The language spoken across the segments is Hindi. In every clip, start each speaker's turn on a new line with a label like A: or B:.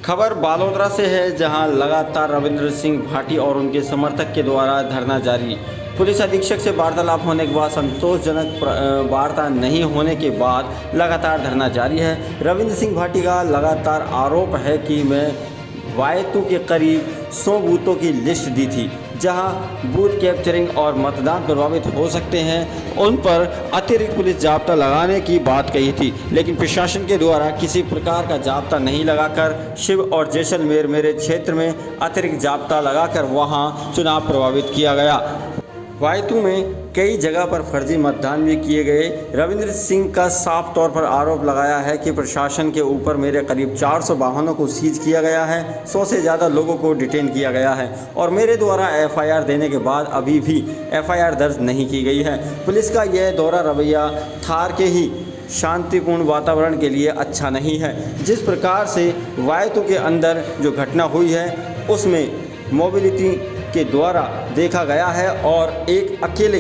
A: खबर बालोतरा से है, जहां लगातार रविंद्र सिंह भाटी और उनके समर्थक के द्वारा धरना जारी। पुलिस अधीक्षक से वार्तालाप होने के बाद संतोषजनक वार्ता नहीं होने के बाद लगातार धरना जारी है। रविंद्र सिंह भाटी का लगातार आरोप है कि मैं वायतू के करीब 100 बूथों की लिस्ट दी थी, जहां बूथ कैप्चरिंग और मतदान प्रभावित हो सकते हैं, उन पर अतिरिक्त पुलिस जाब्ता लगाने की बात कही थी। लेकिन प्रशासन के द्वारा किसी प्रकार का जाब्ता नहीं लगाकर शिव और जैसलमेर मेरे क्षेत्र में अतिरिक्त जाब्ता लगाकर वहां चुनाव प्रभावित किया गया। वायतू में कई जगह पर फर्जी मतदान भी किए गए। रविंद्र सिंह का साफ तौर पर आरोप लगाया है कि प्रशासन के ऊपर मेरे करीब 400 वाहनों को सीज किया गया है, 100 से ज़्यादा लोगों को डिटेन किया गया है और मेरे द्वारा एफआईआर देने के बाद अभी भी एफआईआर दर्ज नहीं की गई है। पुलिस का यह दोहरा रवैया थार के ही शांतिपूर्ण वातावरण के लिए अच्छा नहीं है। जिस प्रकार से वायतू के अंदर जो घटना हुई है उसमें मोबिलिटी के द्वारा देखा गया है और एक अकेले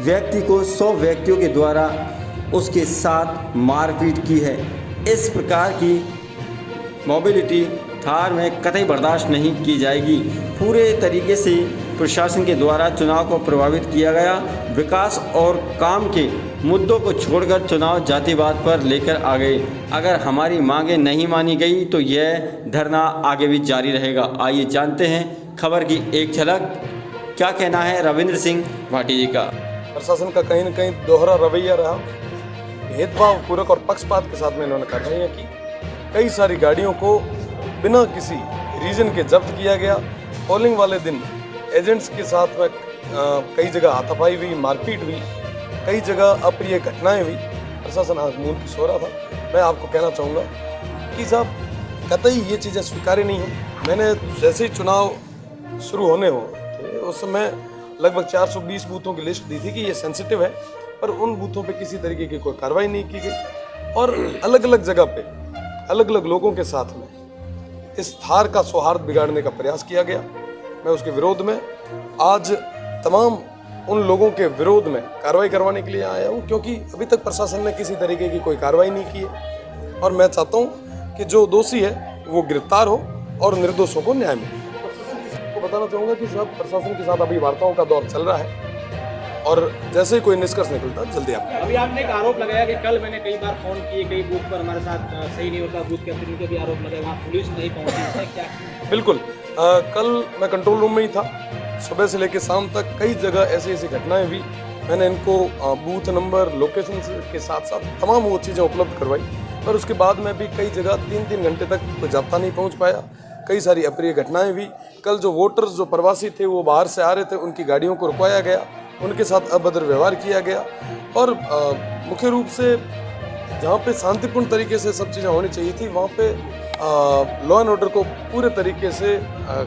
A: व्यक्ति को 100 व्यक्तियों के द्वारा उसके साथ मारपीट की है। इस प्रकार की मोबिलिटी थार में कतई बर्दाश्त नहीं की जाएगी। पूरे तरीके से प्रशासन के द्वारा चुनाव को प्रभावित किया गया। विकास और काम के मुद्दों को छोड़कर चुनाव जातिवाद पर लेकर आ गए। अगर हमारी मांगें नहीं मानी गई तो यह धरना आगे भी जारी रहेगा। आइए जानते हैं खबर की एक झलक। क्या कहना है रविंद्र सिंह भाटी जी का?
B: प्रशासन का कहीं न कहीं दोहरा रवैया रहा। भेदभाव पूर्वक और पक्षपात के साथ में इन्होंने कार्रवाइयाँ की। कई सारी गाड़ियों को बिना किसी रीजन के जब्त किया गया। पोलिंग वाले दिन एजेंट्स के साथ में कई जगह हाथापाई हुई, मारपीट हुई, कई जगह अप्रिय घटनाएं हुई। प्रशासन आज मूल की सो रहा था। मैं आपको कहना चाहूँगा कि साहब कतई ये चीज़ें स्वीकार्य नहीं हैं। मैंने जैसे ही चुनाव शुरू होने हो उस समय लगभग 420 बूथों की लिस्ट दी थी कि ये सेंसिटिव है, पर उन बूथों पे किसी तरीके की कोई कार्रवाई नहीं की गई और अलग अलग जगह पे अलग अलग लोगों के साथ में इस थार का सौहार्द बिगाड़ने का प्रयास किया गया। मैं उसके विरोध में आज तमाम उन लोगों के विरोध में कार्रवाई करवाने के लिए आया हूँ, क्योंकि अभी तक प्रशासन ने किसी तरीके की कोई कार्रवाई नहीं की है और मैं चाहता हूँ कि जो दोषी है वो गिरफ्तार हो और निर्दोषों को न्याय मिले। तो बताना चाहूँगा कि सब प्रशासन के साथ अभी वार्ताओं का दौर चल रहा है और जैसे ही कोई निष्कर्ष निकलता जल्दी आप।
C: अभी आपने एक आरोप लगाया कि कल मैंने कई बार फोन किए, कई बूथ पर हमारे साथ सही नहीं होता, बूथ कैप्टन के भी आरोप लगाए, वहाँ पुलिस नहीं पहुँची, क्या? बिल्कुल,
B: कल मैं कंट्रोल रूम में ही था। सुबह से लेकर शाम तक कई जगह ऐसी ऐसी घटनाएं हुई। मैंने इनको बूथ नंबर, लोकेशन के साथ साथ तमाम वो चीज़ें उपलब्ध करवाई, पर उसके बाद में भी कई जगह 3-3 घंटे तक कोई जाब्ता नहीं पहुँच पाया। कई सारी अप्रिय घटनाएं हुई। कल जो वोटर्स जो प्रवासी थे वो बाहर से आ रहे थे, उनकी गाड़ियों को रुकवाया गया, उनके साथ अभद्र व्यवहार किया गया और मुख्य रूप से जहाँ पे शांतिपूर्ण तरीके से सब चीज़ें होनी चाहिए थी वहाँ पे लॉ एंड ऑर्डर को पूरे तरीके से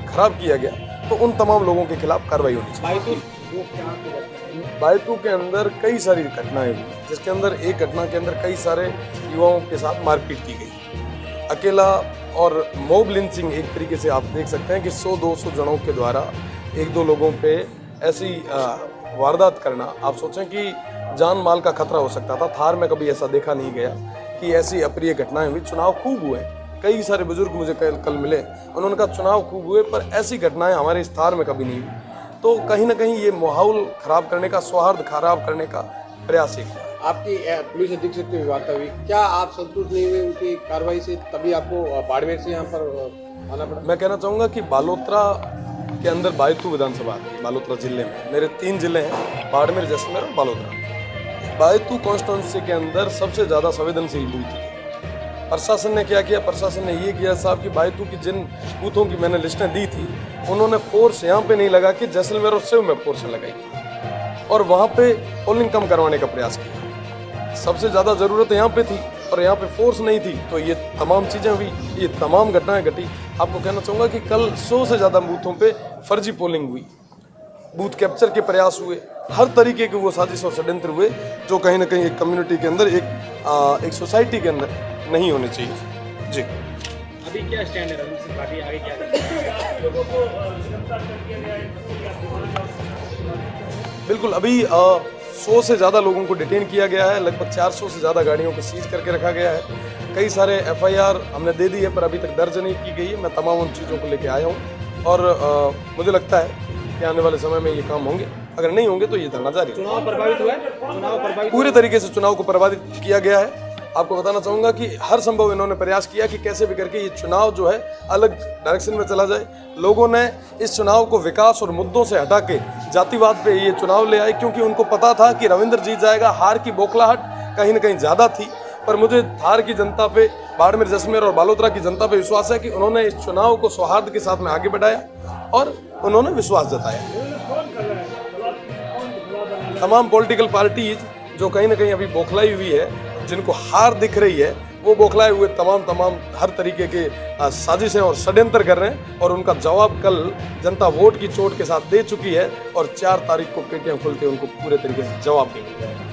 B: खराब किया गया। तो उन तमाम लोगों के खिलाफ कार्रवाई होनी चाहिए। बायतू के अंदर कई सारी घटनाएं हुई, जिसके अंदर एक घटना के अंदर कई सारे युवाओं के साथ मारपीट की गई। अकेला और मॉब लिंचिंग एक तरीके से आप देख सकते हैं कि 100-200 जनों के द्वारा 1-2 लोगों पे ऐसी वारदात करना, आप सोचें कि जान माल का खतरा हो सकता था। थार में कभी ऐसा देखा नहीं गया कि ऐसी अप्रिय घटनाएं हुई। चुनाव खूब हुए, कई सारे बुजुर्ग मुझे कल मिले, उन्होंने कहा चुनाव खूब हुए पर ऐसी घटनाएं हमारे इस थार में कभी नहीं हुई। तो कहीं ना कहीं ये माहौल खराब करने का, सौहार्द खराब करने का प्रयास ही।
C: आपकी पुलिस अधीक्षक की वार्ता हुई, क्या आप संतुष्ट नहीं हुए उनकी कार्रवाई से, तभी आपको बाड़मेर से यहाँ पर आना पड़ा?
B: मैं कहना चाहूँगा कि बालोतरा के अंदर बायतू विधानसभा आती है। बालोतरा जिले में मेरे 3 जिले हैं, बाड़मेर, जैसलमेर और बालोतरा। बायतू कॉन्स्टिट्यूंसी के अंदर सबसे ज़्यादा संवेदनशील बूथ थी। प्रशासन ने क्या किया? प्रशासन ने ये किया साहब कि बायतू की जिन बूथों की मैंने लिस्टें दी थी उन्होंने फोर्स यहाँ पे नहीं लगा कि जैसलमेर और शिव में फोर्स लगाई और वहाँ पे पोलिंग कम करवाने का प्रयास किया। सबसे ज़्यादा ज़रूरत यहाँ पे थी और यहाँ पे फोर्स नहीं थी, तो ये तमाम चीज़ें हुई, ये तमाम घटनाएं घटी। आपको कहना चाहूँगा कि कल 100 से ज़्यादा बूथों पे फर्जी पोलिंग हुई, बूथ कैप्चर के प्रयास हुए, हर तरीके के वो साजिश और षड्यंत्र हुए जो कहीं ना कहीं एक कम्युनिटी के अंदर, एक सोसाइटी के अंदर नहीं होने चाहिए। जी,
C: अभी क्या स्टैंड है रविंद्र सिंह भाटी, आगे क्या करें?
B: बिल्कुल, अभी 100 से ज़्यादा लोगों को डिटेन किया गया है, लगभग 400 से ज़्यादा गाड़ियों को सीज करके रखा गया है। कई सारे FIR हमने दे दी है पर अभी तक दर्ज नहीं की गई है। मैं तमाम उन चीज़ों को लेके आया हूँ और मुझे लगता है कि आने वाले समय में ये काम होंगे, अगर नहीं होंगे तो ये धरना जारी रहेगा।
C: चुनाव प्रभावित हुआ है, चुनाव प्रभावित
B: पूरे तरीके से चुनाव को प्रभावित किया गया है। आपको बताना चाहूँगा कि हर संभव इन्होंने प्रयास किया कि कैसे भी करके ये चुनाव जो है अलग डायरेक्शन में चला जाए। लोगों ने इस चुनाव को विकास और मुद्दों से हटा के जातिवाद पे ये चुनाव ले आए, क्योंकि उनको पता था कि रविंद्र जीत जाएगा। हार की बौखलाहट कहीं न कहीं ज़्यादा थी, पर मुझे धार की जनता पे, बाड़मेर, जैसलमेर और बालोतरा की जनता पे विश्वास है कि उन्होंने इस चुनाव को सौहार्द के साथ में आगे बढ़ाया और उन्होंने विश्वास जताया। तमाम पॉलिटिकल पार्टीज जो कहीं ना कहीं अभी बौखलाई हुई है, जिनको हार दिख रही है, वो बौखलाए हुए तमाम हर तरीके के साजिशें और षड्यंत्र कर रहे हैं और उनका जवाब कल जनता वोट की चोट के साथ दे चुकी है और 4 तारीख को पेटियां खुलते उनको पूरे तरीके से जवाब देंगे।